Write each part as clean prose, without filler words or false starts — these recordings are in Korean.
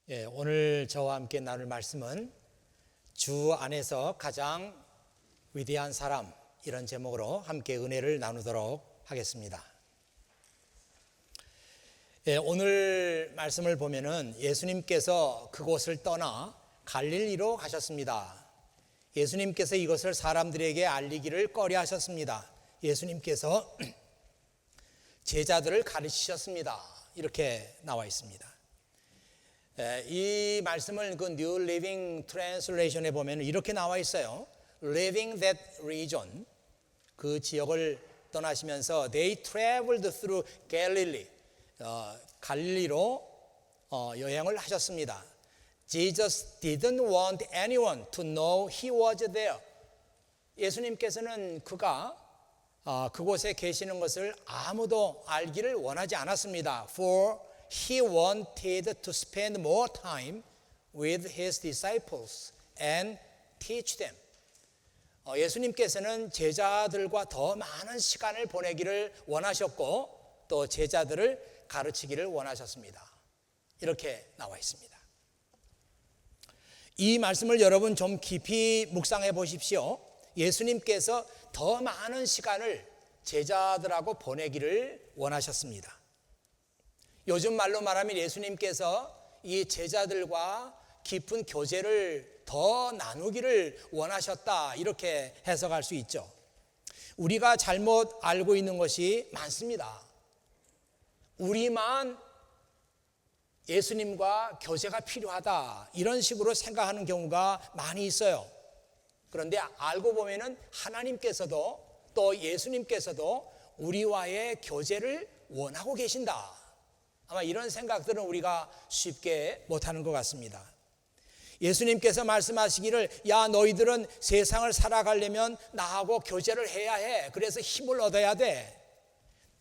오늘 저와 함께 나눌 말씀은 주 안에서 가장 위대한 사람, 이런 제목으로 함께 은혜를 나누도록 하겠습니다. 오늘 말씀을 보면은 예수님께서 그곳을 떠나 갈릴리로 가셨습니다. 예수님께서 이것을 사람들에게 알리기를 꺼려 하셨습니다. 예수님께서 제자들을 가르치셨습니다. 이렇게 나와 있습니다. 이 말씀을 그 New Living Translation에 보면 이렇게 나와 있어요. Leaving that region, 그 지역을 떠나시면서 They traveled through Galilee, 갈릴리로 여행을 하셨습니다. Jesus didn't want anyone to know he was there. 예수님께서는 그가 그곳에 계시는 것을 아무도 알기를 원하지 않았습니다. For he wanted to spend more time with his disciples and teach them. 예수님께서는 제자들과 더 많은 시간을 보내기를 원하셨고 또 제자들을 가르치기를 원하셨습니다. 이렇게 나와 있습니다. 이 말씀을 여러분 좀 깊이 묵상해 보십시오. 예수님께서 더 많은 시간을 제자들하고 보내기를 원하셨습니다. 요즘 말로 말하면 예수님께서 이 제자들과 깊은 교제를 더 나누기를 원하셨다, 이렇게 해석할 수 있죠. 우리가 잘못 알고 있는 것이 많습니다. 우리만 예수님과 교제가 필요하다, 이런 식으로 생각하는 경우가 많이 있어요. 그런데 알고 보면은 하나님께서도 또 예수님께서도 우리와의 교제를 원하고 계신다. 아마 이런 생각들은 우리가 쉽게 못하는 것 같습니다. 예수님께서 말씀하시기를, 야, 너희들은 세상을 살아가려면 나하고 교제를 해야 해. 그래서 힘을 얻어야 돼.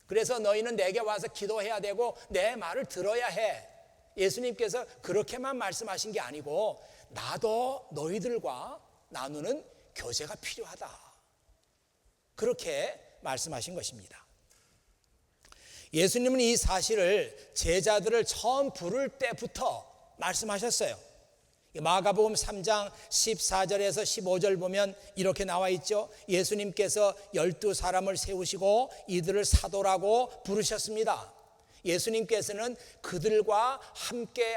그래서 너희는 내게 와서 기도해야 되고 내 말을 들어야 해. 예수님께서 그렇게만 말씀하신 게 아니고 나도 너희들과 나누는 교제가 필요하다, 그렇게 말씀하신 것입니다. 예수님은 이 사실을 제자들을 처음 부를 때부터 말씀하셨어요. 마가복음 3장 14절에서 15절 보면 이렇게 나와 있죠. 예수님께서 12사람을 세우시고 이들을 사도라고 부르셨습니다. 예수님께서는 그들과 함께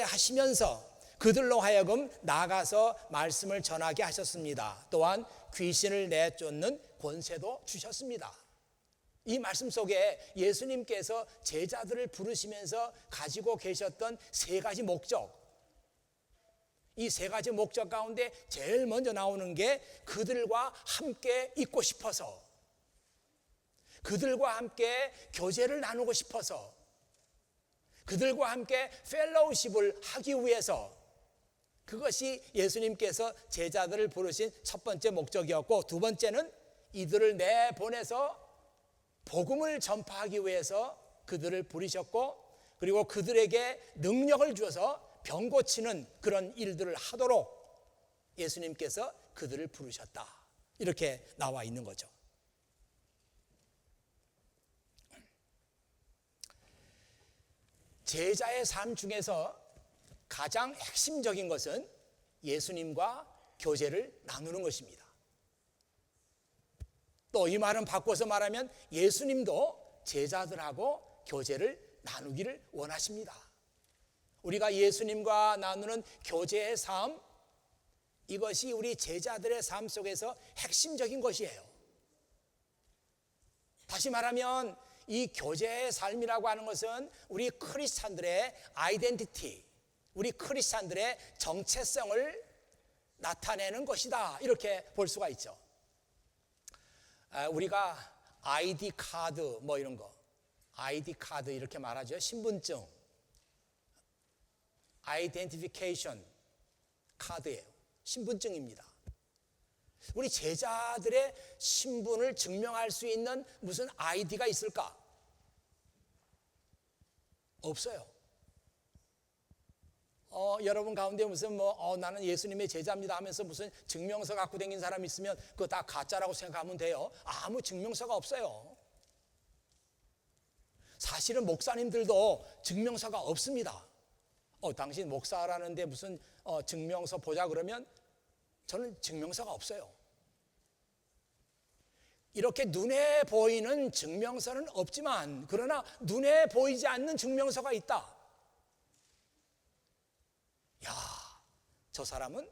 하시면서 그들로 하여금 나가서 말씀을 전하게 하셨습니다. 또한 귀신을 내쫓는 권세도 주셨습니다. 이 말씀 속에 예수님께서 제자들을 부르시면서 가지고 계셨던 세 가지 목적, 이 세 가지 목적 가운데 제일 먼저 나오는 게 그들과 함께 있고 싶어서, 그들과 함께 교제를 나누고 싶어서, 그들과 함께 펠로우십을 하기 위해서, 그것이 예수님께서 제자들을 부르신 첫 번째 목적이었고, 두 번째는 이들을 내보내서 복음을 전파하기 위해서 그들을 부르셨고, 그리고 그들에게 능력을 주어서 병 고치는 그런 일들을 하도록 예수님께서 그들을 부르셨다, 이렇게 나와 있는 거죠. 제자의 삶 중에서 가장 핵심적인 것은 예수님과 교제를 나누는 것입니다. 또 이 말은 바꿔서 말하면 예수님도 제자들하고 교제를 나누기를 원하십니다. 우리가 예수님과 나누는 교제의 삶, 이것이 우리 제자들의 삶 속에서 핵심적인 것이에요. 다시 말하면 이 교제의 삶이라고 하는 것은 우리 크리스찬들의 아이덴티티, 우리 크리스찬들의 정체성을 나타내는 것이다, 이렇게 볼 수가 있죠. 우리가 아이디 카드 뭐 이런 거, 아이디 카드 이렇게 말하죠. 신분증, 아이덴티피케이션 카드예요. 신분증입니다. 우리 제자들의 신분을 증명할 수 있는 무슨 아이디가 있을까? 없어요. 여러분 가운데 무슨 나는 예수님의 제자입니다 하면서 무슨 증명서 갖고 다니는 사람 있으면 그거 다 가짜라고 생각하면 돼요. 아무 증명서가 없어요. 사실은 목사님들도 증명서가 없습니다. 당신 목사라는데 무슨 증명서 보자 그러면 저는 증명서가 없어요. 이렇게 눈에 보이는 증명서는 없지만 그러나 눈에 보이지 않는 증명서가 있다. 야, 저 사람은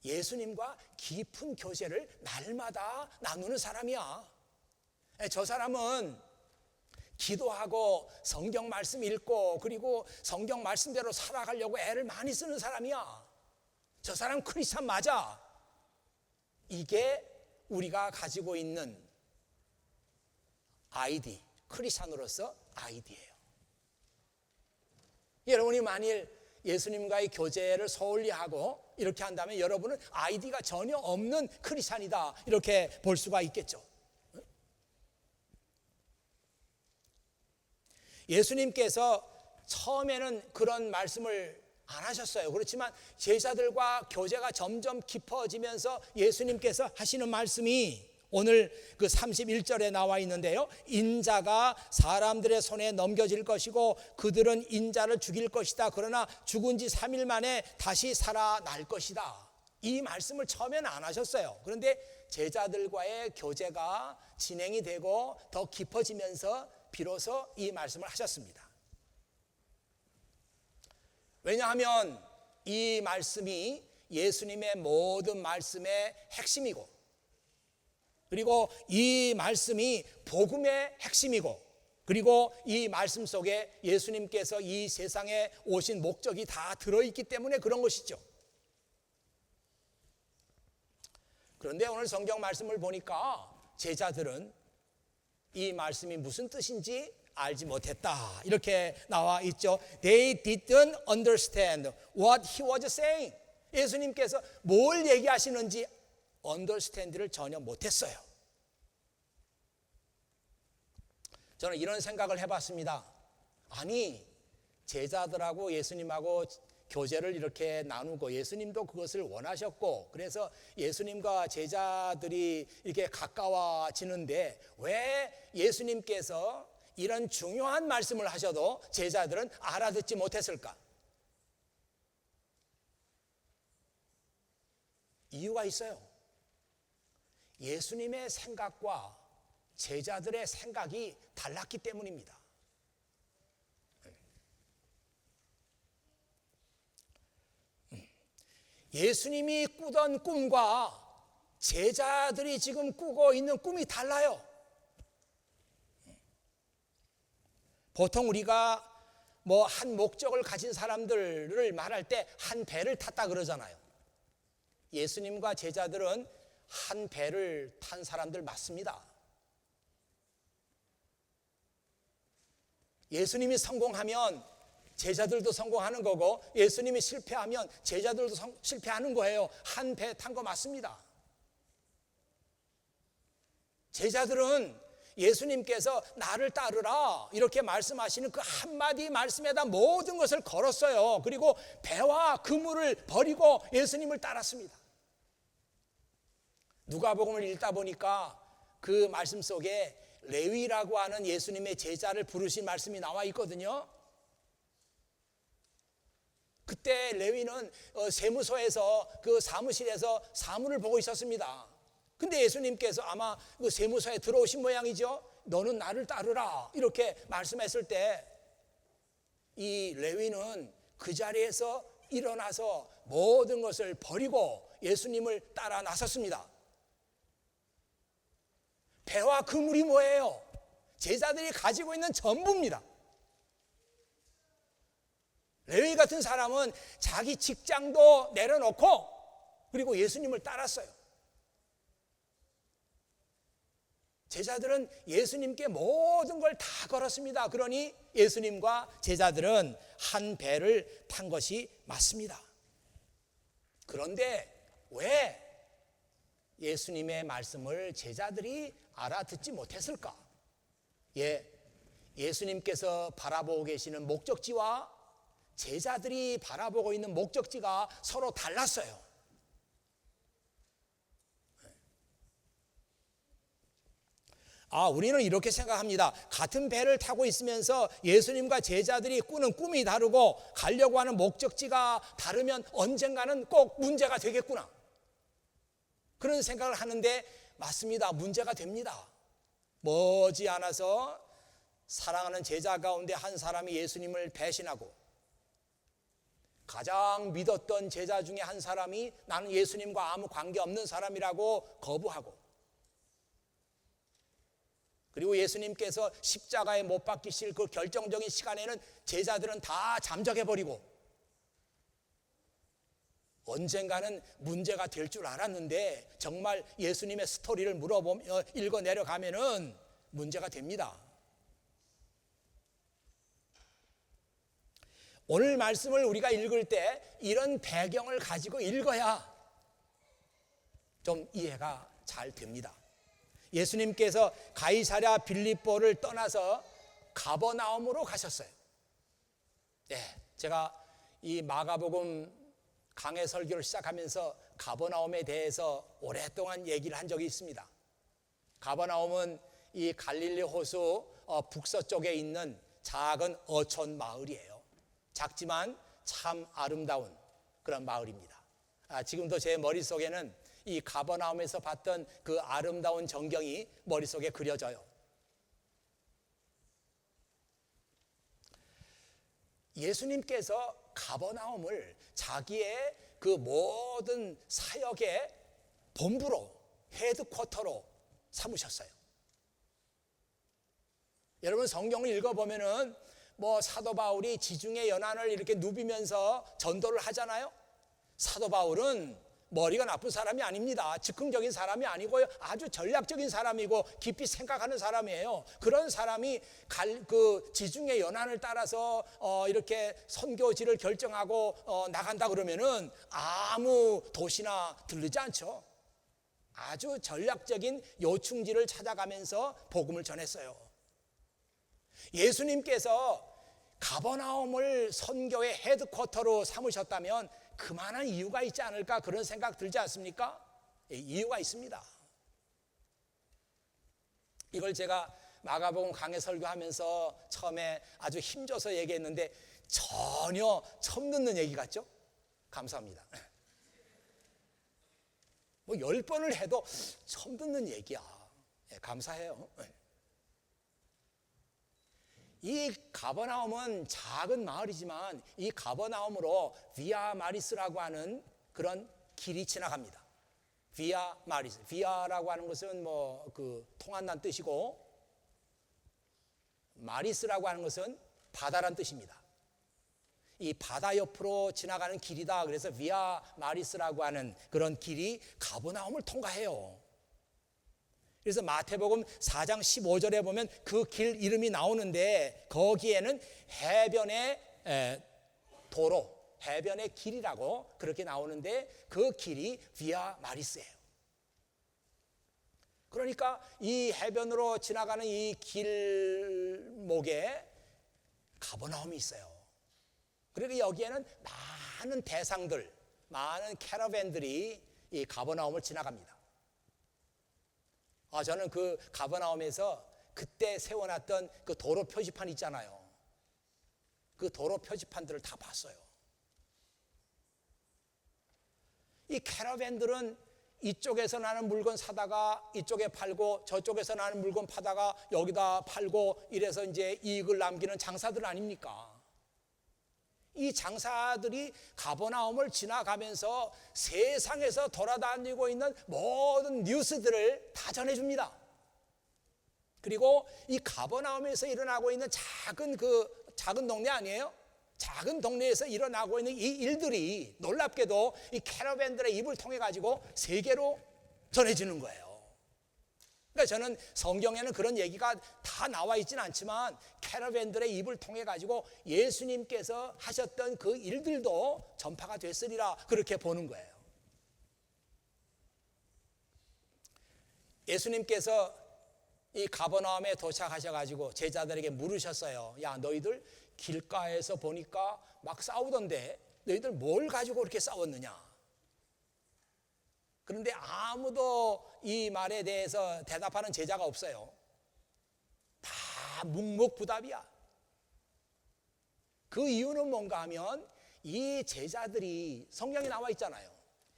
예수님과 깊은 교제를 날마다 나누는 사람이야. 저 사람은 기도하고 성경 말씀 읽고 그리고 성경 말씀대로 살아가려고 애를 많이 쓰는 사람이야. 저 사람 크리스찬 맞아. 이게 우리가 가지고 있는 아이디, 크리스찬으로서 아이디예요. 여러분이 만일 예수님과의 교제를 소홀히 하고 이렇게 한다면 여러분은 아이디가 전혀 없는 크리스찬이다 이렇게 볼 수가 있겠죠. 예수님께서 처음에는 그런 말씀을 안 하셨어요. 그렇지만 제자들과 교제가 점점 깊어지면서 예수님께서 하시는 말씀이 오늘 그 31절에 나와 있는데요. 인자가 사람들의 손에 넘겨질 것이고 그들은 인자를 죽일 것이다. 그러나 죽은 지 3일 만에 다시 살아날 것이다. 이 말씀을 처음에는 안 하셨어요. 그런데 제자들과의 교제가 진행이 되고 더 깊어지면서 비로소 이 말씀을 하셨습니다. 왜냐하면 이 말씀이 예수님의 모든 말씀의 핵심이고 그리고 이 말씀이 복음의 핵심이고 그리고 이 말씀 속에 예수님께서 이 세상에 오신 목적이 다 들어있기 때문에 그런 것이죠. 그런데 오늘 성경 말씀을 보니까 제자들은 이 말씀이 무슨 뜻인지 알지 못했다 이렇게 나와 있죠. They didn't understand what he was saying. 예수님께서 뭘 얘기하시는지 understand를 전혀 못했어요. 저는 이런 생각을 해봤습니다. 아니 제자들하고 예수님하고 교제를 이렇게 나누고 예수님도 그것을 원하셨고 그래서 예수님과 제자들이 이렇게 가까워지는데 왜 예수님께서 이런 중요한 말씀을 하셔도 제자들은 알아듣지 못했을까? 이유가 있어요. 예수님의 생각과 제자들의 생각이 달랐기 때문입니다. 예수님이 꾸던 꿈과 제자들이 지금 꾸고 있는 꿈이 달라요. 보통 우리가 뭐 한 목적을 가진 사람들을 말할 때 한 배를 탔다 그러잖아요. 예수님과 제자들은 한 배를 탄 사람들 맞습니다. 예수님이 성공하면 제자들도 성공하는 거고 예수님이 실패하면 제자들도 실패하는 거예요. 한 배 탄 거 맞습니다. 제자들은 예수님께서 나를 따르라 이렇게 말씀하시는 그 한마디 말씀에다 모든 것을 걸었어요. 그리고 배와 그물을 버리고 예수님을 따랐습니다. 누가복음을 읽다 보니까 그 말씀 속에 레위라고 하는 예수님의 제자를 부르신 말씀이 나와 있거든요. 그때 레위는 세무서에서 그 사무실에서 사무를 보고 있었습니다. 근데 예수님께서 아마 그 세무서에 들어오신 모양이죠. 너는 나를 따르라 이렇게 말씀했을 때 이 레위는 그 자리에서 일어나서 모든 것을 버리고 예수님을 따라 나섰습니다. 배와 그물이 뭐예요? 제자들이 가지고 있는 전부입니다. 레위 같은 사람은 자기 직장도 내려놓고 그리고 예수님을 따랐어요. 제자들은 예수님께 모든 걸 다 걸었습니다. 그러니 예수님과 제자들은 한 배를 탄 것이 맞습니다. 그런데 왜 예수님의 말씀을 제자들이 알아듣지 못했을까? 예수님께서 바라보고 계시는 목적지와 제자들이 바라보고 있는 목적지가 서로 달랐어요. 우리는 이렇게 생각합니다. 같은 배를 타고 있으면서 예수님과 제자들이 꾸는 꿈이 다르고 가려고 하는 목적지가 다르면 언젠가는 꼭 문제가 되겠구나, 그런 생각을 하는데, 맞습니다. 문제가 됩니다. 머지않아서 사랑하는 제자 가운데 한 사람이 예수님을 배신하고, 가장 믿었던 제자 중에 한 사람이 나는 예수님과 아무 관계없는 사람이라고 거부하고, 그리고 예수님께서 십자가에 못 박히실 그 결정적인 시간에는 제자들은 다 잠적해버리고, 언젠가는 문제가 될 줄 알았는데 정말 예수님의 스토리를 읽어 내려가면은 문제가 됩니다. 오늘 말씀을 우리가 읽을 때 이런 배경을 가지고 읽어야 좀 이해가 잘 됩니다. 예수님께서 가이사랴 빌립보를 떠나서 가버나움으로 가셨어요. 네, 제가 이 마가복음 강해 설교를 시작하면서 가버나움에 대해서 오랫동안 얘기를 한 적이 있습니다. 가버나움은 이 갈릴리 호수 북서쪽에 있는 작은 어촌 마을이에요. 작지만 참 아름다운 그런 마을입니다. 지금도 제 머릿속에는 이 가버나움에서 봤던 그 아름다운 전경이 머릿속에 그려져요. 예수님께서 가버나움을 자기의 그 모든 사역의 본부로, 헤드쿼터로 삼으셨어요. 여러분 성경을 읽어보면은 사도 바울이 지중해 연안을 이렇게 누비면서 전도를 하잖아요. 사도 바울은 머리가 나쁜 사람이 아닙니다. 즉흥적인 사람이 아니고요, 아주 전략적인 사람이고 깊이 생각하는 사람이에요. 그런 사람이 그 지중해 연안을 따라서 이렇게 선교지를 결정하고 나간다 그러면은 아무 도시나 들르지 않죠. 아주 전략적인 요충지를 찾아가면서 복음을 전했어요. 예수님께서 가버나움을 선교의 헤드쿼터로 삼으셨다면 그만한 이유가 있지 않을까, 그런 생각 들지 않습니까? 이유가 있습니다. 이걸 제가 마가복음 강해 설교하면서 처음에 아주 힘줘서 얘기했는데 전혀 처음 듣는 얘기 같죠? 감사합니다. 10번을 해도 처음 듣는 얘기야. 감사해요. 이 가버나움은 작은 마을이지만 이 가버나움으로 비아 마리스라고 하는 그런 길이 지나갑니다. 비아 마리스, 비아라고 하는 것은 그 통한다는 뜻이고, 마리스라고 하는 것은 바다란 뜻입니다. 이 바다 옆으로 지나가는 길이다. 그래서 비아 마리스라고 하는 그런 길이 가버나움을 통과해요. 그래서 마태복음 4장 15절에 보면 그 길 이름이 나오는데, 거기에는 해변의 도로, 해변의 길이라고 그렇게 나오는데 그 길이 비아 마리스예요. 그러니까 이 해변으로 지나가는 이 길목에 가버나움이 있어요. 그리고 여기에는 많은 대상들, 많은 캐러밴들이 이 가버나움을 지나갑니다. 저는 그 가버나움에서 그때 세워놨던 그 도로 표지판 있잖아요. 그 도로 표지판들을 다 봤어요. 이 캐러밴들은 이쪽에서 나는 물건 사다가 이쪽에 팔고, 저쪽에서 나는 물건 파다가 여기다 팔고, 이래서 이제 이익을 남기는 장사들 아닙니까? 이 장사들이 가버나움을 지나가면서 세상에서 돌아다니고 있는 모든 뉴스들을 다 전해줍니다. 그리고 이 가버나움에서 일어나고 있는 작은 동네 아니에요? 작은 동네에서 일어나고 있는 이 일들이 놀랍게도 이 캐러밴들의 입을 통해 가지고 세계로 전해지는 거예요. 그러니까 저는 성경에는 그런 얘기가 다 나와 있지는 않지만 캐러밴들의 입을 통해 가지고 예수님께서 하셨던 그 일들도 전파가 됐으리라, 그렇게 보는 거예요. 예수님께서 이 가버나움에 도착하셔가지고 제자들에게 물으셨어요. 야, 너희들 길가에서 보니까 막 싸우던데 너희들 뭘 가지고 그렇게 싸웠느냐? 그런데 아무도 이 말에 대해서 대답하는 제자가 없어요. 묵묵부답이야. 그 이유는 뭔가 하면 이 제자들이, 성경에 나와 있잖아요.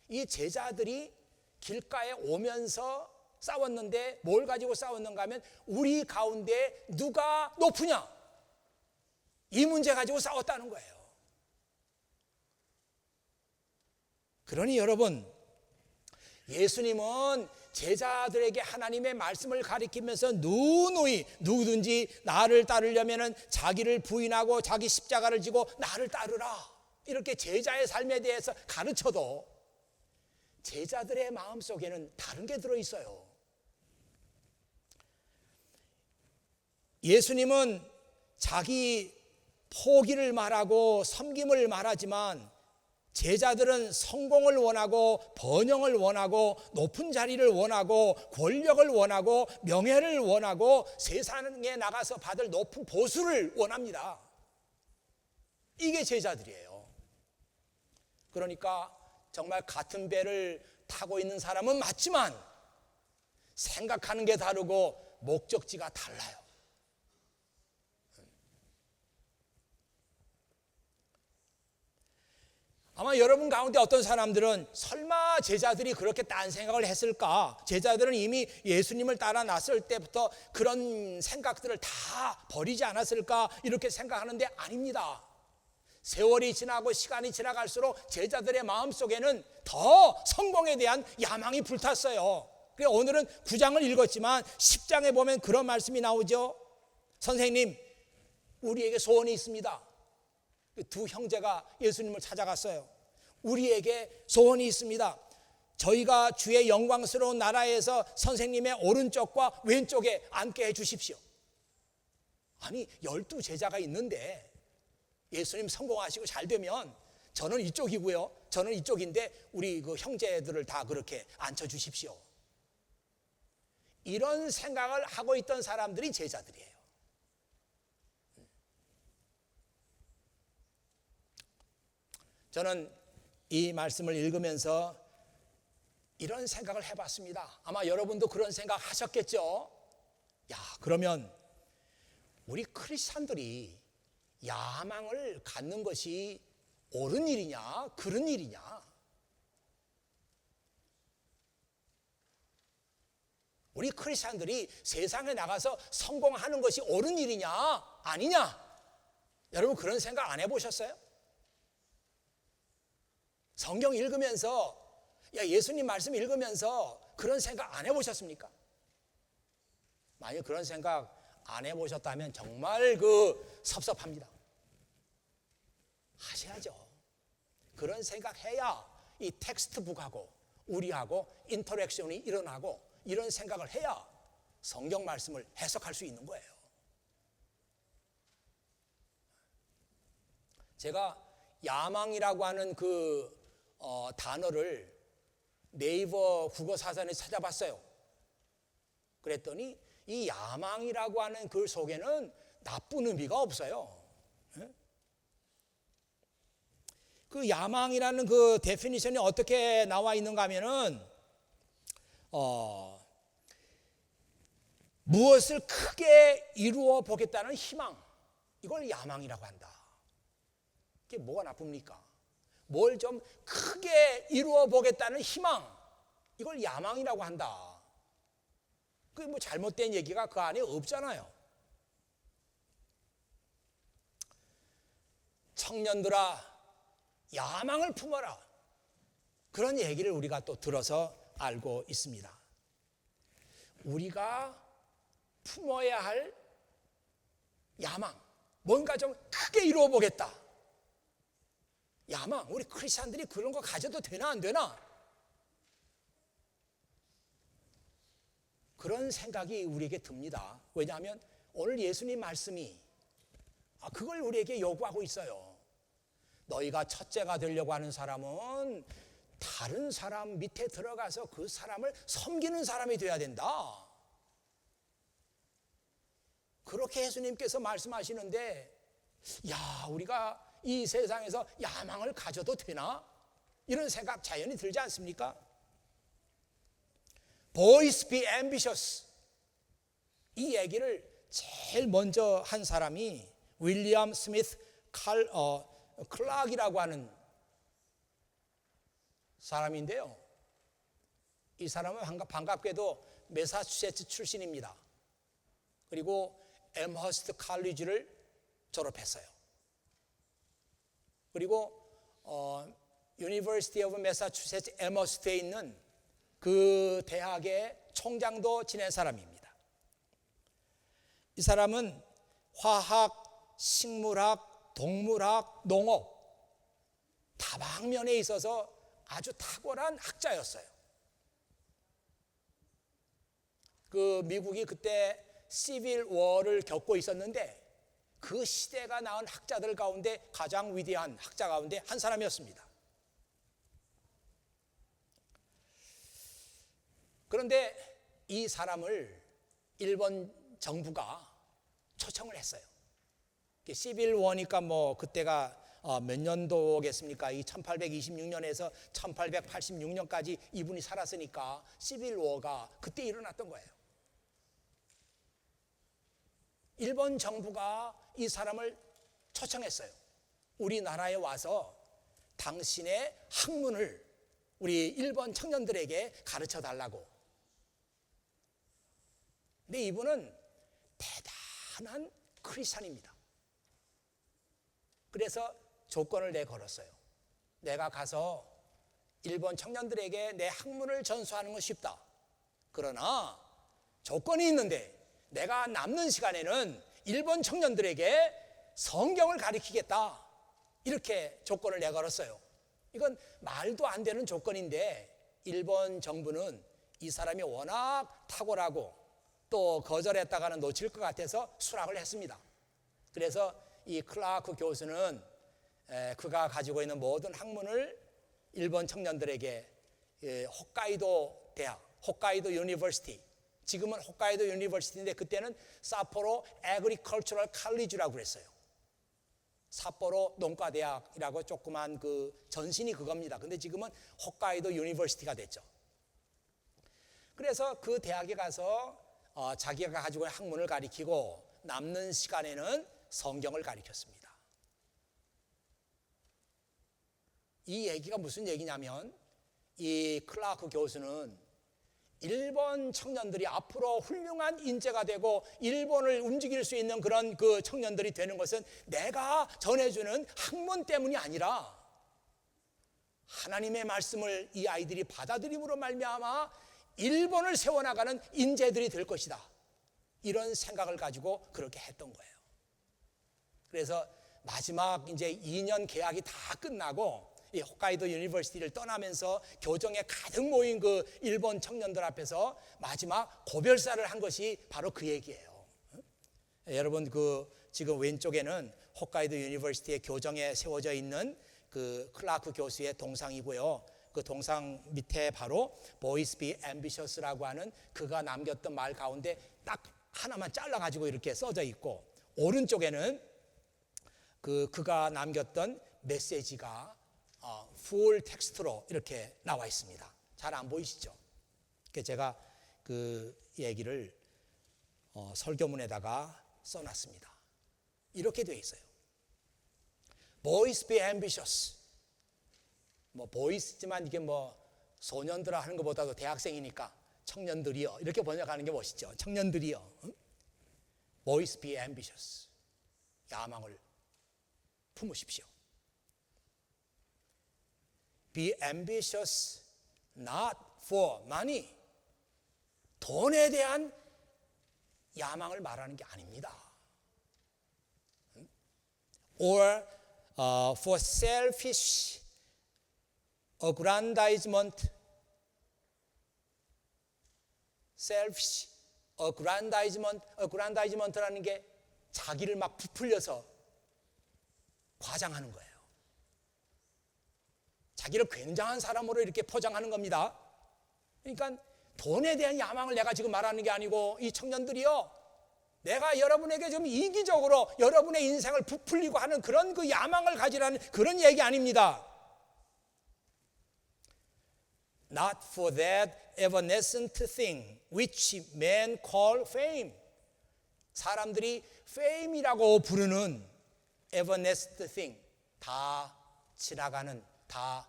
이 제자들이 길가에 오면서 싸웠는데 뭘 가지고 싸웠는가 하면 우리 가운데 누가 높으냐, 이 문제 가지고 싸웠다는 거예요. 그러니 여러분, 예수님은 제자들에게 하나님의 말씀을 가리키면서 누누이 누구든지 나를 따르려면 자기를 부인하고 자기 십자가를 지고 나를 따르라, 이렇게 제자의 삶에 대해서 가르쳐도 제자들의 마음속에는 다른 게 들어있어요. 예수님은 자기 포기를 말하고 섬김을 말하지만 제자들은 성공을 원하고 번영을 원하고 높은 자리를 원하고 권력을 원하고 명예를 원하고 세상에 나가서 받을 높은 보수를 원합니다. 이게 제자들이에요. 그러니까 정말 같은 배를 타고 있는 사람은 맞지만 생각하는 게 다르고 목적지가 달라요. 아마 여러분 가운데 어떤 사람들은 설마 제자들이 그렇게 딴 생각을 했을까? 제자들은 이미 예수님을 따라 났을 때부터 그런 생각들을 다 버리지 않았을까? 이렇게 생각하는데 아닙니다. 세월이 지나고 시간이 지나갈수록 제자들의 마음속에는 더 성공에 대한 야망이 불탔어요. 그래서 오늘은 9장을 읽었지만 10장에 보면 그런 말씀이 나오죠. 선생님, 우리에게 소원이 있습니다. 두 형제가 예수님을 찾아갔어요. 우리에게 소원이 있습니다. 저희가 주의 영광스러운 나라에서 선생님의 오른쪽과 왼쪽에 앉게 해 주십시오. 아니, 12 제자가 있는데 예수님 성공하시고 잘 되면 저는 이쪽이고요, 저는 이쪽인데 우리 그 형제들을 다 그렇게 앉혀 주십시오. 이런 생각을 하고 있던 사람들이 제자들이에요. 저는 이 말씀을 읽으면서 이런 생각을 해봤습니다. 아마 여러분도 그런 생각 하셨겠죠. 야, 그러면 우리 크리스찬들이 야망을 갖는 것이 옳은 일이냐, 그른 일이냐? 우리 크리스찬들이 세상에 나가서 성공하는 것이 옳은 일이냐, 아니냐? 여러분 그런 생각 안 해보셨어요? 성경 읽으면서, 예수님 말씀 읽으면서 그런 생각 안 해보셨습니까? 만약 그런 생각 안 해보셨다면 정말 섭섭합니다. 하셔야죠. 그런 생각해야 이 텍스트북하고 우리하고 인터랙션이 일어나고 이런 생각을 해야 성경 말씀을 해석할 수 있는 거예요. 제가 야망이라고 하는 단어를 네이버 국어사전에 찾아봤어요. 그랬더니 이 야망이라고 하는 글 속에는 나쁜 의미가 없어요. 그 야망이라는 그 데피니션이 어떻게 나와 있는가 하면은 무엇을 크게 이루어 보겠다는 희망, 이걸 야망이라고 한다. 이게 뭐가 나쁩니까? 뭘 좀 크게 이루어 보겠다는 희망, 이걸 야망이라고 한다. 그게 뭐 잘못된 얘기가 그 안에 없잖아요. 청년들아, 야망을 품어라. 그런 얘기를 우리가 또 들어서 알고 있습니다. 우리가 품어야 할 야망, 뭔가 좀 크게 이루어 보겠다. 야망, 우리 크리스찬들이 그런 거 가져도 되나 안 되나? 그런 생각이 우리에게 듭니다. 왜냐하면 오늘 예수님 말씀이 그걸 우리에게 요구하고 있어요. 너희가 첫째가 되려고 하는 사람은 다른 사람 밑에 들어가서 그 사람을 섬기는 사람이 되어야 된다. 그렇게 예수님께서 말씀하시는데, 우리가 이 세상에서 야망을 가져도 되나? 이런 생각 자연히 들지 않습니까? Boys be ambitious. 이 얘기를 제일 먼저 한 사람이 윌리엄 스미스 클락이라고 하는 사람인데요. 이 사람은 반갑게도 매사추세츠 출신입니다. 그리고 엠허스트 칼리지를 졸업했어요. 그리고 유니버시티 오브 매사추세츠 엠허스트에 있는 그 대학의 총장도 지낸 사람입니다. 이 사람은 화학, 식물학, 동물학, 농업 다방면에 있어서 아주 탁월한 학자였어요. 그 미국이 그때 시빌 워를 겪고 있었는데 그 시대가 낳은 학자들 가운데 가장 위대한 학자 가운데 한 사람이었습니다. 그런데 이 사람을 일본 정부가 초청을 했어요. 시빌 워니까 뭐 그때가 몇 년도겠습니까? 이 1826년에서 1886년까지 이분이 살았으니까 시빌 워가 그때 일어났던 거예요. 일본 정부가 이 사람을 초청했어요. 우리나라에 와서 당신의 학문을 우리 일본 청년들에게 가르쳐 달라고. 근데 이분은 대단한 크리스찬입니다. 그래서 조건을 내걸었어요. 내가 가서 일본 청년들에게 내 학문을 전수하는 건 쉽다. 그러나 조건이 있는데 내가 남는 시간에는 일본 청년들에게 성경을 가르치겠다. 이렇게 조건을 내걸었어요. 이건 말도 안 되는 조건인데 일본 정부는 이 사람이 워낙 탁월하고 또 거절했다가는 놓칠 것 같아서 수락을 했습니다. 그래서 이 클라크 교수는 그가 가지고 있는 모든 학문을 일본 청년들에게 홋카이도 대학, 홋카이도 유니버시티, 지금은 홋카이도 유니버시티인데 그때는 사포로 애그리컬처럴 칼리지라고 그랬어요. 삿포로 농과대학이라고 조그만 그 전신이 그겁니다. 근데 지금은 홋카이도 유니버시티가 됐죠. 그래서 그 대학에 가서 자기가 가지고 있는 학문을 가리키고 남는 시간에는 성경을 가리켰습니다. 이 얘기가 무슨 얘기냐면 이 클라크 교수는 일본 청년들이 앞으로 훌륭한 인재가 되고 일본을 움직일 수 있는 그런 그 청년들이 되는 것은 내가 전해주는 학문 때문이 아니라 하나님의 말씀을 이 아이들이 받아들임으로 말미암아 일본을 세워나가는 인재들이 될 것이다. 이런 생각을 가지고 그렇게 했던 거예요. 그래서 마지막 이제 2년 계약이 다 끝나고 이 홋카이도 유니버시티를 떠나면서 교정에 가득 모인 그 일본 청년들 앞에서 마지막 고별사를 한 것이 바로 그 얘기예요. 여러분 그 지금 왼쪽에는 홋카이도 유니버시티의 교정에 세워져 있는 그 클라크 교수의 동상이고요. 그 동상 밑에 바로 Boys be ambitious라고 하는 그가 남겼던 말 가운데 딱 하나만 잘라가지고 이렇게 써져 있고 오른쪽에는 그가 남겼던 메시지가 풀 텍스트로 이렇게 나와 있습니다. 잘 안 보이시죠? 제가 그 얘기를 설교문에다가 써놨습니다. 이렇게 되어 있어요. Boys be ambitious. 뭐 보이스지만 이게 뭐 소년들아 하는 것보다도 대학생이니까 청년들이요 이렇게 번역하는 게 멋있죠. 청년들이요. Boys be ambitious. 야망을 품으십시오. Be ambitious not for money. 돈에 대한 야망을 말하는 게 아닙니다. Or for selfish aggrandizement. selfish aggrandizement라는 게 자기를 막 부풀려서 과장하는 거예요. 자기를 굉장한 사람으로 이렇게 포장하는 겁니다. 그러니까 돈에 대한 야망을 내가 지금 말하는 게 아니고 이 청년들이요, 내가 여러분에게 좀 이기적으로 여러분의 인생을 부풀리고 하는 그런 그 야망을 가지라는 그런 얘기 아닙니다. Not for that evanescent thing which men call fame. 사람들이 fame이라고 부르는 evanescent thing, 다 지나가는, 다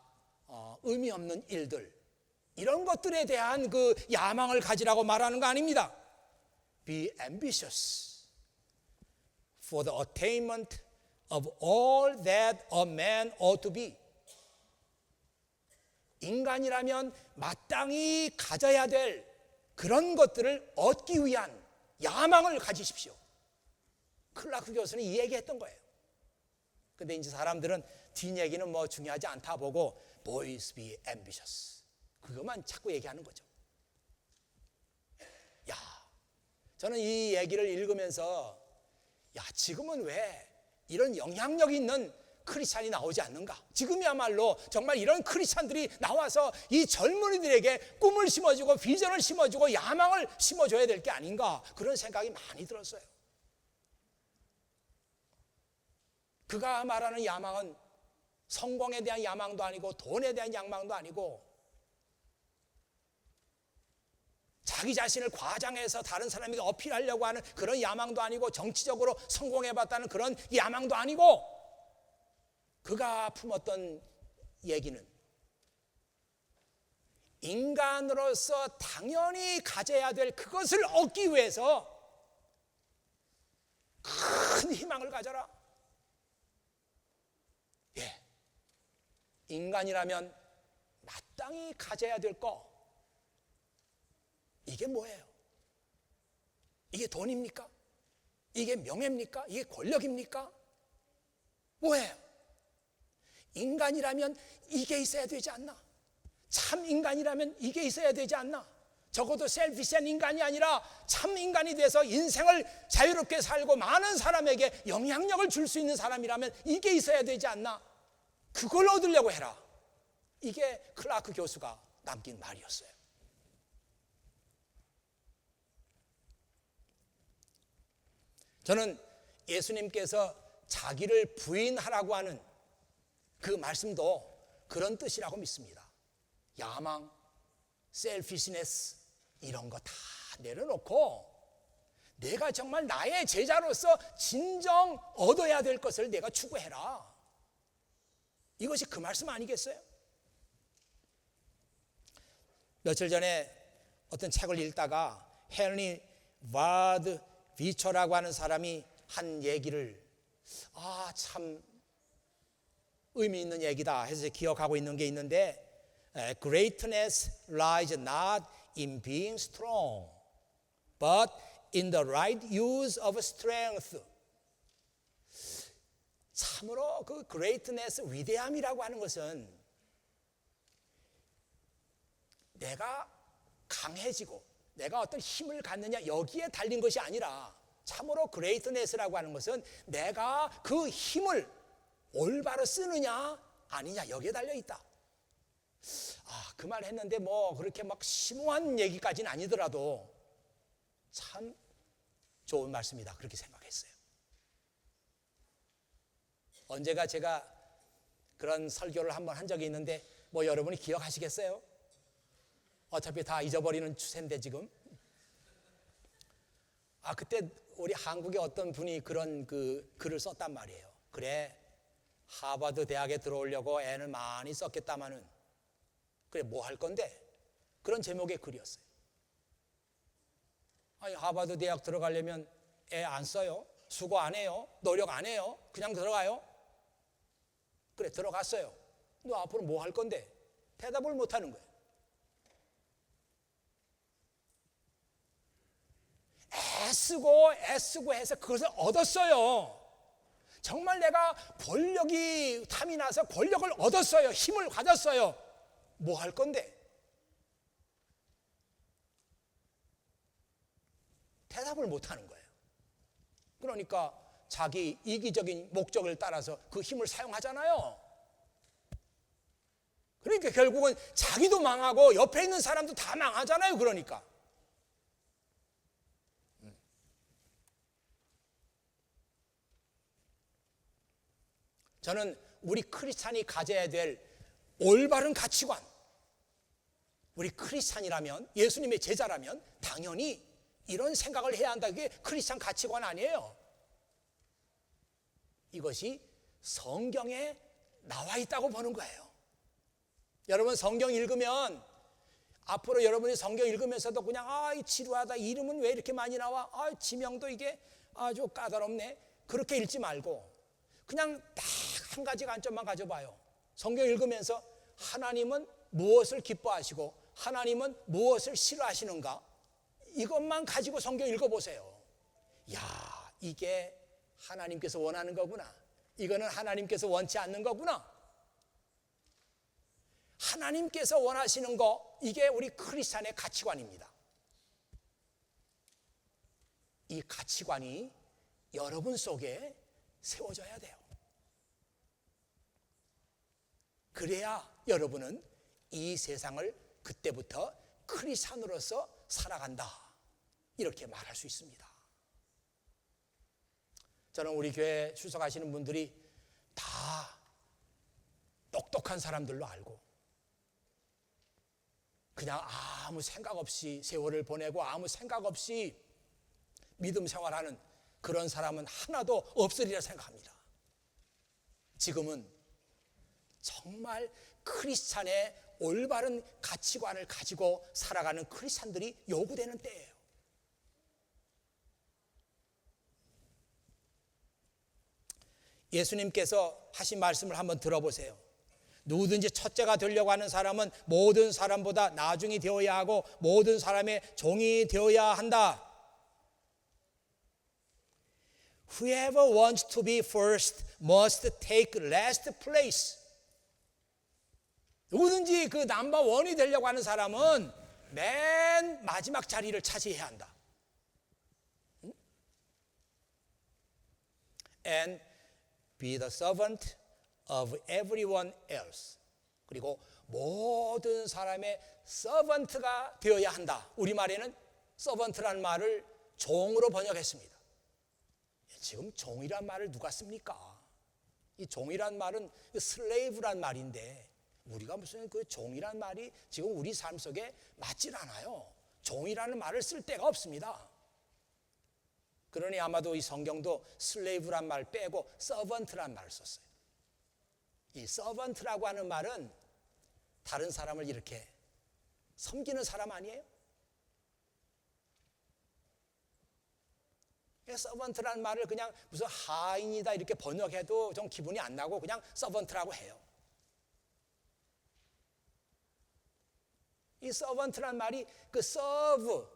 의미 없는 일들, 이런 것들에 대한 그 야망을 가지라고 말하는 거 아닙니다. Be ambitious for the attainment of all that a man ought to be. 인간이라면 마땅히 가져야 될 그런 것들을 얻기 위한 야망을 가지십시오. 클라크 교수는 이 얘기했던 거예요. 근데 이제 사람들은 뒷얘기는 뭐 중요하지 않다 보고 boys be ambitious, 그것만 자꾸 얘기하는 거죠. 야, 저는 이 얘기를 읽으면서 야, 지금은 왜 이런 영향력 있는 크리스찬이 나오지 않는가? 지금이야말로 정말 이런 크리스찬들이 나와서 이 젊은이들에게 꿈을 심어주고 비전을 심어주고 야망을 심어줘야 될 게 아닌가, 그런 생각이 많이 들었어요. 그가 말하는 야망은 성공에 대한 야망도 아니고 돈에 대한 야망도 아니고 자기 자신을 과장해서 다른 사람에게 어필하려고 하는 그런 야망도 아니고 정치적으로 성공해봤다는 그런 야망도 아니고, 그가 품었던 얘기는 인간으로서 당연히 가져야 될 그것을 얻기 위해서 큰 희망을 가져라. 예, 인간이라면 마땅히 가져야 될 거, 이게 뭐예요? 이게 돈입니까? 이게 명예입니까? 이게 권력입니까? 뭐예요? 인간이라면 이게 있어야 되지 않나? 참 인간이라면 이게 있어야 되지 않나? 적어도 셀피시한 인간이 아니라 참 인간이 돼서 인생을 자유롭게 살고 많은 사람에게 영향력을 줄 수 있는 사람이라면 이게 있어야 되지 않나? 그걸 얻으려고 해라. 이게 클라크 교수가 남긴 말이었어요. 저는 예수님께서 자기를 부인하라고 하는 그 말씀도 그런 뜻이라고 믿습니다. 야망, 셀피시네스, 이런 거 다 내려놓고 내가 정말 나의 제자로서 진정 얻어야 될 것을 내가 추구해라. 이것이 그 말씀 아니겠어요? 며칠 전에 어떤 책을 읽다가 헨리 바드 비처라고 하는 사람이 한 얘기를 참 의미 있는 얘기다 해서 기억하고 있는 게 있는데, Greatness lies not in being strong, but in the right use of strength. 참으로 그 greatness, 위대함이라고 하는 것은 내가 강해지고 내가 어떤 힘을 갖느냐 여기에 달린 것이 아니라, 참으로 greatness라고 하는 것은 내가 그 힘을 올바로 쓰느냐 아니냐 여기에 달려 있다. 그 말 했는데 뭐 그렇게 막 심오한 얘기까지는 아니더라도 참 좋은 말씀이다, 그렇게 생각했어요. 언제가 제가 그런 설교를 한번 한 적이 있는데 뭐 여러분이 기억하시겠어요? 어차피 다 잊어버리는 추세인데 지금. 그때 우리 한국의 어떤 분이 그런 그 글을 썼단 말이에요. 그래, 하버드 대학에 들어오려고 애를 많이 썼겠다마는 그래 뭐 할 건데? 그런 제목의 글이었어요. 아니, 하버드 대학 들어가려면 애 안 써요? 수고 안 해요? 노력 안 해요? 그냥 들어가요? 그래, 들어갔어요. 너 앞으로 뭐 할 건데? 대답을 못 하는 거예요. 애쓰고 해서 그것을 얻었어요. 정말 내가 권력이 탐이 나서 권력을 얻었어요. 힘을 가졌어요. 뭐 할 건데? 대답을 못 하는 거예요. 그러니까 자기 이기적인 목적을 따라서 그 힘을 사용하잖아요. 그러니까 결국은 자기도 망하고 옆에 있는 사람도 다 망하잖아요. 그러니까 저는 우리 크리스찬이 가져야 될 올바른 가치관, 우리 크리스찬이라면, 예수님의 제자라면 당연히 이런 생각을 해야 한다. 그게 크리스찬 가치관 아니에요. 이것이 성경에 나와 있다고 보는 거예요. 여러분 성경 읽으면 앞으로 여러분이 성경 읽으면서도 그냥 지루하다, 이름은 왜 이렇게 많이 나와, 지명도 이게 아주 까다롭네, 그렇게 읽지 말고 그냥 딱 한 가지 관점만 가져봐요. 성경 읽으면서 하나님은 무엇을 기뻐하시고 하나님은 무엇을 싫어하시는가, 이것만 가지고 성경 읽어보세요. 야, 이게 하나님께서 원하는 거구나, 이거는 하나님께서 원치 않는 거구나. 하나님께서 원하시는 거, 이게 우리 크리스찬의 가치관입니다. 이 가치관이 여러분 속에 세워져야 돼요. 그래야 여러분은 이 세상을 그때부터 크리스찬으로서 살아간다, 이렇게 말할 수 있습니다. 저는 우리 교회 출석하시는 분들이 다 똑똑한 사람들로 알고 그냥 아무 생각 없이 세월을 보내고 아무 생각 없이 믿음 생활하는 그런 사람은 하나도 없으리라 생각합니다. 지금은 정말 크리스찬의 올바른 가치관을 가지고 살아가는 크리스찬들이 요구되는 때예요. 예수님께서 하신 말씀을 한번 들어보세요. 누구든지 첫째가 되려고 하는 사람은 모든 사람보다 나중이 되어야 하고 모든 사람의 종이 되어야 한다. Whoever wants to be first must take last place. 누구든지 그 넘버 원이 되려고 하는 사람은 맨 마지막 자리를 차지해야 한다. And be the servant of everyone else. 그리고 모든 사람의 서번트가 되어야 한다. 우리말에는 서번트라는 말을 종으로 번역했습니다. 지금 종이란 말을 누가 씁니까? 이 종이란 말은 슬레이브란 말인데 우리가 무슨 그 종이란 말이 지금 우리 삶 속에 맞질 않아요. 종이라는 말을 쓸 데가 없습니다. 그러니 아마도 이 성경도 슬레이브란 말 빼고 서번트란 말을 썼어요. 이 서번트라고 하는 말은 다른 사람을 이렇게 섬기는 사람 아니에요? 서번트라는 말을 그냥 무슨 하인이다 이렇게 번역해도 좀 기분이 안 나고 그냥 서번트라고 해요. 이 서번트라는 말이 그 서브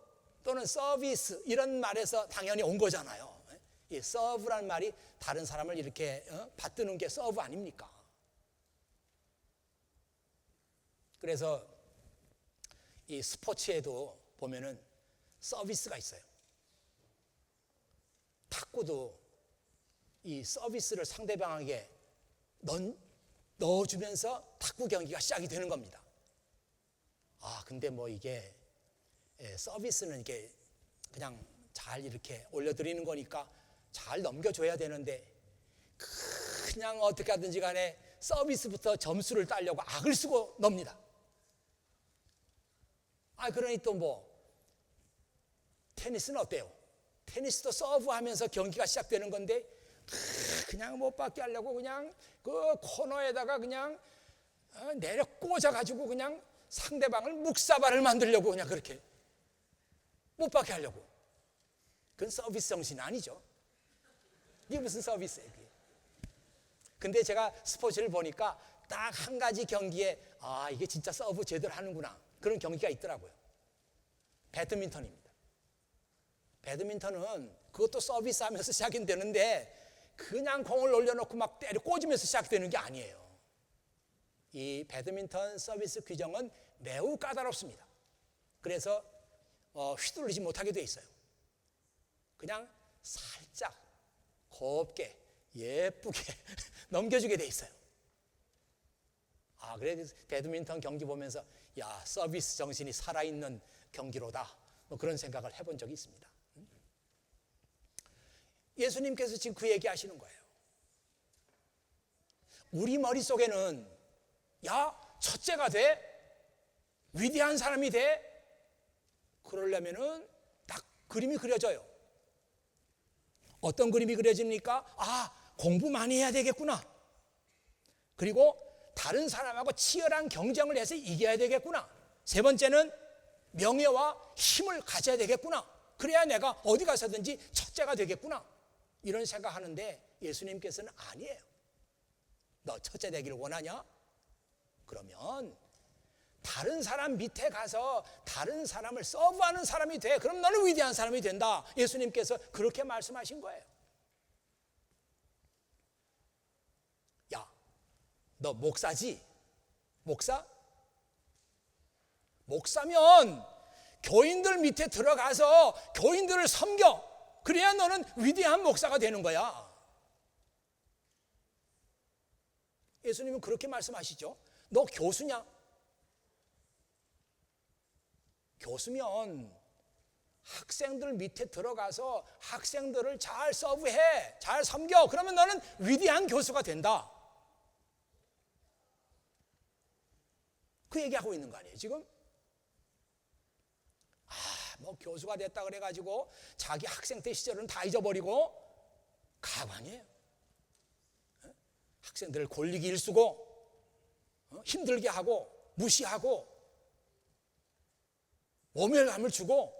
또는 서비스 이런 말에서 당연히 온 거잖아요. 이 서브라는 말이 다른 사람을 이렇게 받드는 게 서브 아닙니까? 그래서 이 스포츠에도 보면은 서비스가 있어요. 탁구도 이 서비스를 상대방에게 넣어주면서 탁구 경기가 시작이 되는 겁니다. 근데 뭐 이게 서비스는 이게 그냥 잘 이렇게 올려드리는 거니까 잘 넘겨줘야 되는데 그냥 어떻게 하든지 간에 서비스부터 점수를 따려고 악을 쓰고 넣습니다. 그러니 또 뭐 테니스는 어때요? 테니스도 서브하면서 경기가 시작되는 건데 그냥 못 받게 하려고 그냥 그 코너에다가 그냥 내려 꽂아가지고 그냥 상대방을 묵사발을 만들려고 그냥 그렇게 못 받게 하려고. 그건 서비스 정신이 아니죠. 이게 무슨 서비스예요? 근데 제가 스포츠를 보니까 딱 한 가지 경기에 이게 진짜 서브 제대로 하는구나 그런 경기가 있더라고요. 배드민턴입니다. 배드민턴은 그것도 서비스하면서 시작이 되는데 그냥 공을 올려놓고 막 때려 꽂으면서 시작되는 게 아니에요. 이 배드민턴 서비스 규정은 매우 까다롭습니다. 그래서 휘둘리지 못하게 돼 있어요. 그냥 살짝 곱게 예쁘게 넘겨주게 돼 있어요. 그래서 배드민턴 경기 보면서 서비스 정신이 살아있는 경기로다 뭐 그런 생각을 해본 적이 있습니다. 예수님께서 지금 그 얘기 하시는 거예요. 우리 머릿속에는 첫째가 돼? 위대한 사람이 돼? 그러려면은 딱 그림이 그려져요. 어떤 그림이 그려집니까? 공부 많이 해야 되겠구나. 그리고 다른 사람하고 치열한 경쟁을 해서 이겨야 되겠구나. 세 번째는 명예와 힘을 가져야 되겠구나. 그래야 내가 어디 가서든지 첫째가 되겠구나. 이런 생각하는데 예수님께서는 아니에요. 너 첫째 되기를 원하냐? 그러면 다른 사람 밑에 가서 다른 사람을 서브하는 사람이 돼. 그럼 너는 위대한 사람이 된다. 예수님께서 그렇게 말씀하신 거예요. 야, 너 목사지? 목사? 목사면 교인들 밑에 들어가서 교인들을 섬겨. 그래야 너는 위대한 목사가 되는 거야. 예수님은 그렇게 말씀하시죠. 너 교수냐? 교수면 학생들 밑에 들어가서 학생들을 잘 서브해, 잘 섬겨. 그러면 너는 위대한 교수가 된다. 그 얘기하고 있는 거 아니에요 지금? 뭐 교수가 됐다 그래가지고 자기 학생 때 시절은 다 잊어버리고 가관이에요. 학생들을 골리기 일쑤고 힘들게 하고 무시하고 모멸감을 주고.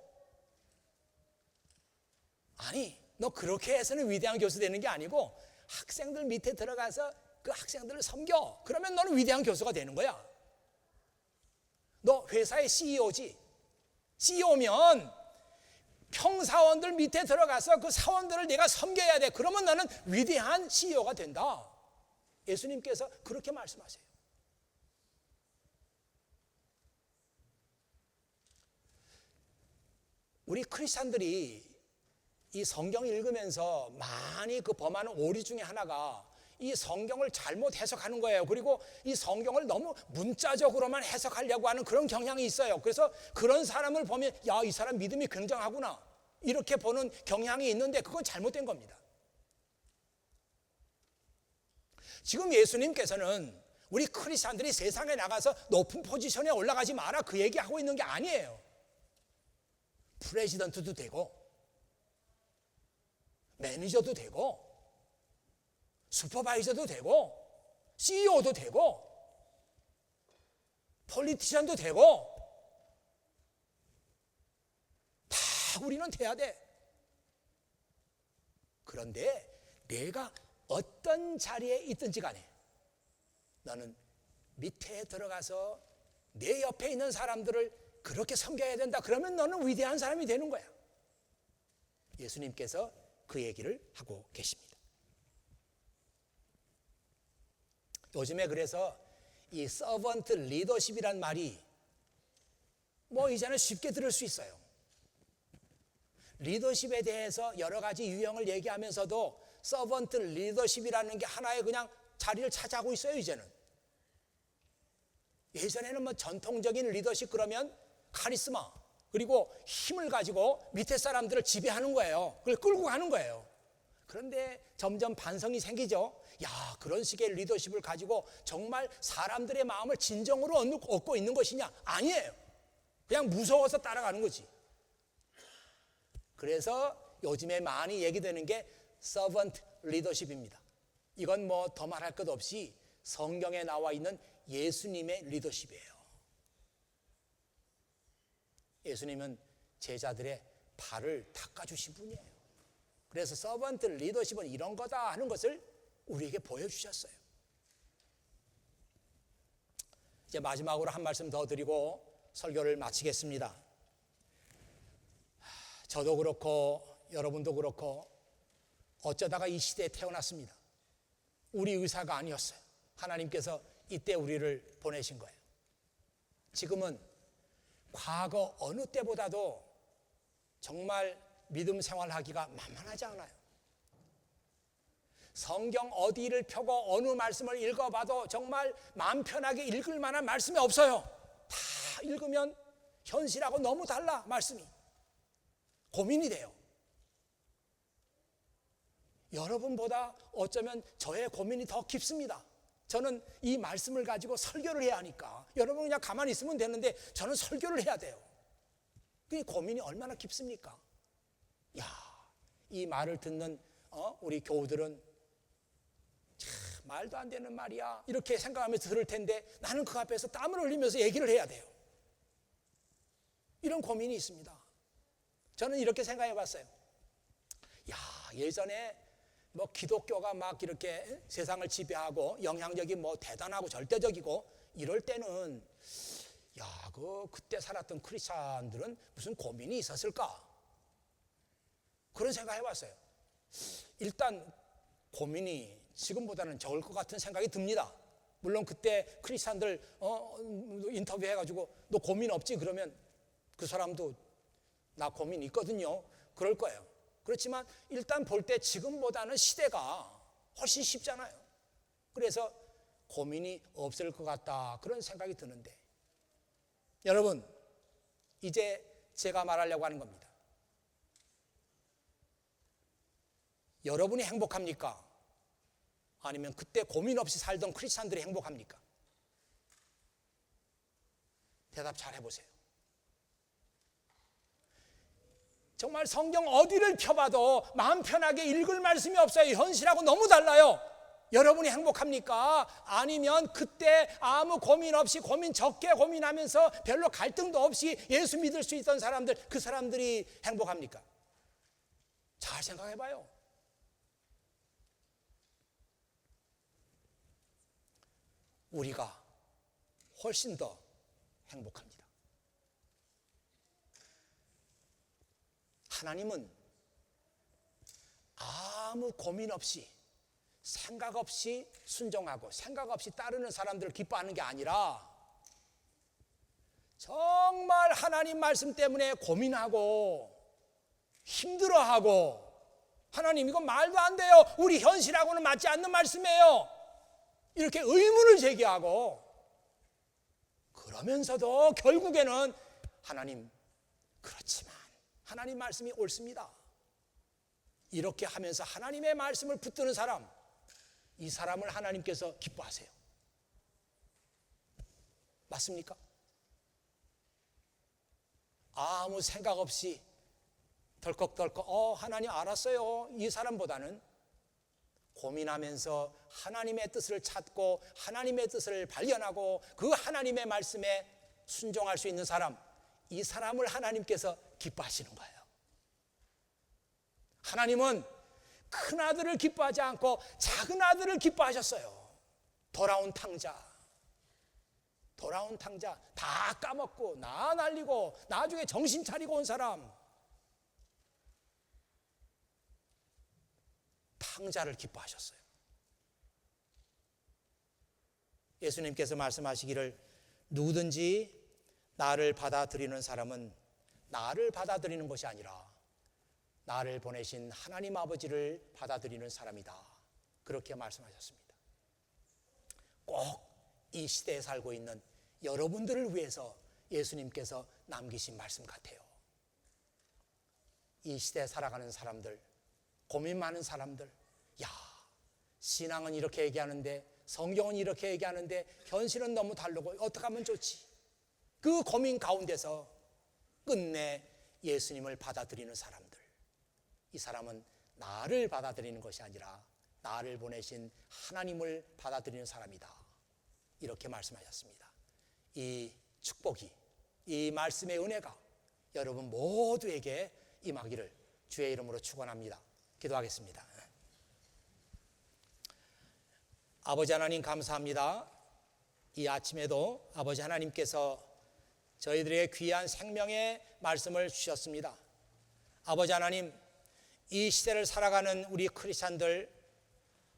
아니, 너 그렇게 해서는 위대한 교수 되는 게 아니고 학생들 밑에 들어가서 그 학생들을 섬겨. 그러면 너는 위대한 교수가 되는 거야. 너 회사의 CEO지. CEO면 평사원들 밑에 들어가서 그 사원들을 내가 섬겨야 돼. 그러면 너는 위대한 CEO가 된다. 예수님께서 그렇게 말씀하세요. 우리 크리스찬들이 이 성경 읽으면서 많이 그 범하는 오류 중에 하나가 이 성경을 잘못 해석하는 거예요. 그리고 이 성경을 너무 문자적으로만 해석하려고 하는 그런 경향이 있어요. 그래서 그런 사람을 보면 야, 이 사람 믿음이 굉장하구나 이렇게 보는 경향이 있는데 그건 잘못된 겁니다. 지금 예수님께서는 우리 크리스찬들이 세상에 나가서 높은 포지션에 올라가지 마라 그 얘기하고 있는 게 아니에요. 프레지던트도 되고 매니저도 되고 슈퍼바이저도 되고 CEO도 되고 폴리티션도 되고 다 우리는 돼야 돼. 그런데 내가 어떤 자리에 있든지 간에 너는 밑에 들어가서 내 옆에 있는 사람들을 그렇게 섬겨야 된다. 그러면 너는 위대한 사람이 되는 거야. 예수님께서 그 얘기를 하고 계십니다. 요즘에 그래서 이 서번트 리더십이란 말이 뭐 이제는 쉽게 들을 수 있어요. 리더십에 대해서 여러 가지 유형을 얘기하면서도 서번트 리더십이라는 게 하나의 그냥 자리를 차지하고 있어요. 이제는. 예전에는 뭐 전통적인 리더십 그러면 카리스마 그리고 힘을 가지고 밑에 사람들을 지배하는 거예요. 그걸 끌고 가는 거예요. 그런데 점점 반성이 생기죠. 야, 그런 식의 리더십을 가지고 정말 사람들의 마음을 진정으로 얻고 있는 것이냐? 아니에요. 그냥 무서워서 따라가는 거지. 그래서 요즘에 많이 얘기되는 게 서번트 리더십입니다. 이건 뭐 더 말할 것 없이 성경에 나와 있는 예수님의 리더십이에요. 예수님은 제자들의 발을 닦아주신 분이에요. 그래서 서번트 리더십은 이런 거다 하는 것을 우리에게 보여주셨어요. 이제 마지막으로 한 말씀 더 드리고 설교를 마치겠습니다. 저도 그렇고 여러분도 그렇고 어쩌다가 이 시대에 태어났습니다. 우리 의사가 아니었어요. 하나님께서 이때 우리를 보내신 거예요. 지금은 과거 어느 때보다도 정말 믿음 생활하기가 만만하지 않아요. 성경 어디를 펴고 어느 말씀을 읽어봐도 정말 마음 편하게 읽을 만한 말씀이 없어요. 다 읽으면 현실하고 너무 달라. 말씀이 고민이 돼요. 여러분보다 어쩌면 저의 고민이 더 깊습니다. 저는 이 말씀을 가지고 설교를 해야 하니까 여러분 그냥 가만히 있으면 되는데 저는 설교를 해야 돼요. 그 고민이 얼마나 깊습니까? 야, 이 말을 듣는 우리 교우들은 참 말도 안 되는 말이야 이렇게 생각하면서 들을 텐데 나는 그 앞에서 땀을 흘리면서 얘기를 해야 돼요. 이런 고민이 있습니다. 저는 이렇게 생각해 봤어요. 야, 예전에 뭐 기독교가 막 이렇게 세상을 지배하고 영향력이 뭐 대단하고 절대적이고 이럴 때는 야, 그때 살았던 크리스찬들은 무슨 고민이 있었을까? 그런 생각 해봤어요. 일단 고민이 지금보다는 적을 것 같은 생각이 듭니다. 물론 그때 크리스찬들 인터뷰해가지고 너 고민 없지? 그러면 그 사람도 나 고민 있거든요. 그럴 거예요. 그렇지만 일단 볼 때 지금보다는 시대가 훨씬 쉽잖아요. 그래서 고민이 없을 것 같다 그런 생각이 드는데 여러분 이제 제가 말하려고 하는 겁니다. 여러분이 행복합니까? 아니면 그때 고민 없이 살던 크리스찬들이 행복합니까? 대답 잘 해보세요. 정말 성경 어디를 펴봐도 마음 편하게 읽을 말씀이 없어요. 현실하고 너무 달라요. 여러분이 행복합니까? 아니면 그때 아무 고민 없이 고민 적게 고민하면서 별로 갈등도 없이 예수 믿을 수 있던 사람들, 그 사람들이 행복합니까? 잘 생각해봐요. 우리가 훨씬 더 행복합니다. 하나님은 아무 고민 없이 생각 없이 순종하고 생각 없이 따르는 사람들을 기뻐하는 게 아니라 정말 하나님 말씀 때문에 고민하고 힘들어하고 하나님 이거 말도 안 돼요. 우리 현실하고는 맞지 않는 말씀이에요. 이렇게 의문을 제기하고 그러면서도 결국에는 하나님 그렇지만 하나님 말씀이 옳습니다. 이렇게 하면서 하나님의 말씀을 붙드는 사람, 이 사람을 하나님께서 기뻐하세요. 맞습니까? 아무 생각 없이 덜컥덜컥 하나님 알았어요. 이 사람보다는 고민하면서 하나님의 뜻을 찾고 하나님의 뜻을 발견하고 그 하나님의 말씀에 순종할 수 있는 사람, 이 사람을 하나님께서 기뻐하시는 거예요. 하나님은 큰 아들을 기뻐하지 않고 작은 아들을 기뻐하셨어요. 돌아온 탕자 다 까먹고 나 날리고 나중에 정신 차리고 온 사람, 탕자를 기뻐하셨어요. 예수님께서 말씀하시기를 누구든지 나를 받아들이는 사람은 나를 받아들이는 것이 아니라 나를 보내신 하나님 아버지를 받아들이는 사람이다. 그렇게 말씀하셨습니다. 꼭 이 시대에 살고 있는 여러분들을 위해서 예수님께서 남기신 말씀 같아요. 이 시대에 살아가는 사람들, 고민 많은 사람들, 야, 신앙은 이렇게 얘기하는데 성경은 이렇게 얘기하는데 현실은 너무 다르고 어떻게 하면 좋지? 그 고민 가운데서 끝내 예수님을 받아들이는 사람들, 이 사람은 나를 받아들이는 것이 아니라 나를 보내신 하나님을 받아들이는 사람이다. 이렇게 말씀하셨습니다. 이 축복이, 이 말씀의 은혜가 여러분 모두에게 임하기를 주의 이름으로 축원합니다. 기도하겠습니다. 아버지 하나님 감사합니다. 이 아침에도 아버지 하나님께서 저희들에게 귀한 생명의 말씀을 주셨습니다. 아버지 하나님, 이 시대를 살아가는 우리 크리스찬들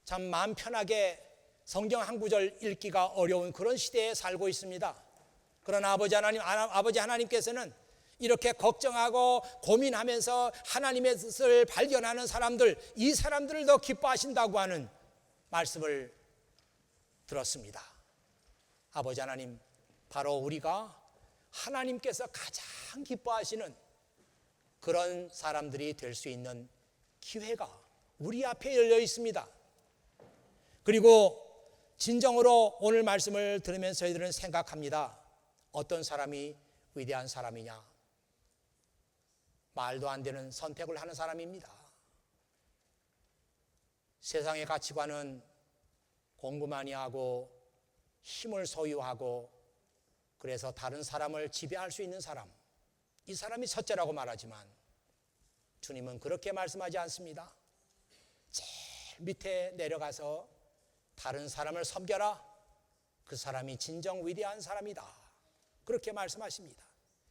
참 마음 편하게 성경 한 구절 읽기가 어려운 그런 시대에 살고 있습니다. 그러나 아버지 하나님께서는 이렇게 걱정하고 고민하면서 하나님의 뜻을 발견하는 사람들, 이 사람들을 더 기뻐하신다고 하는 말씀을 들었습니다. 아버지 하나님, 바로 우리가 하나님께서 가장 기뻐하시는 그런 사람들이 될 수 있는 기회가 우리 앞에 열려 있습니다. 그리고 진정으로 오늘 말씀을 들으면서 저희들은 생각합니다. 어떤 사람이 위대한 사람이냐? 말도 안 되는 선택을 하는 사람입니다. 세상의 가치관은 공부 많이 하고 힘을 소유하고 그래서 다른 사람을 지배할 수 있는 사람, 이 사람이 첫째라고 말하지만 주님은 그렇게 말씀하지 않습니다. 제일 밑에 내려가서 다른 사람을 섬겨라. 그 사람이 진정 위대한 사람이다. 그렇게 말씀하십니다.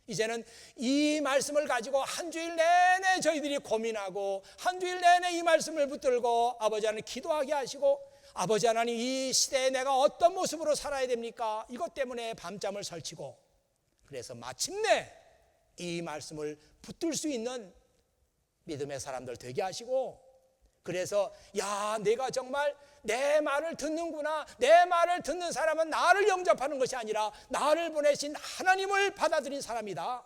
이제는 이 말씀을 가지고 한 주일 내내 저희들이 고민하고 한 주일 내내 이 말씀을 붙들고 아버지 하나님 기도하게 하시고 아버지 하나님 이 시대에 내가 어떤 모습으로 살아야 됩니까? 이것 때문에 밤잠을 설치고 그래서 마침내 이 말씀을 붙들 수 있는 믿음의 사람들 되게 하시고 그래서 야 내가 정말 내 말을 듣는구나. 내 말을 듣는 사람은 나를 영접하는 것이 아니라 나를 보내신 하나님을 받아들인 사람이다.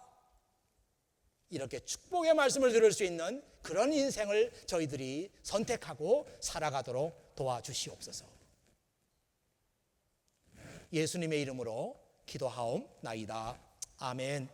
이렇게 축복의 말씀을 들을 수 있는 그런 인생을 저희들이 선택하고 살아가도록 도와주시옵소서. 예수님의 이름으로 기도하옵나이다. 아멘.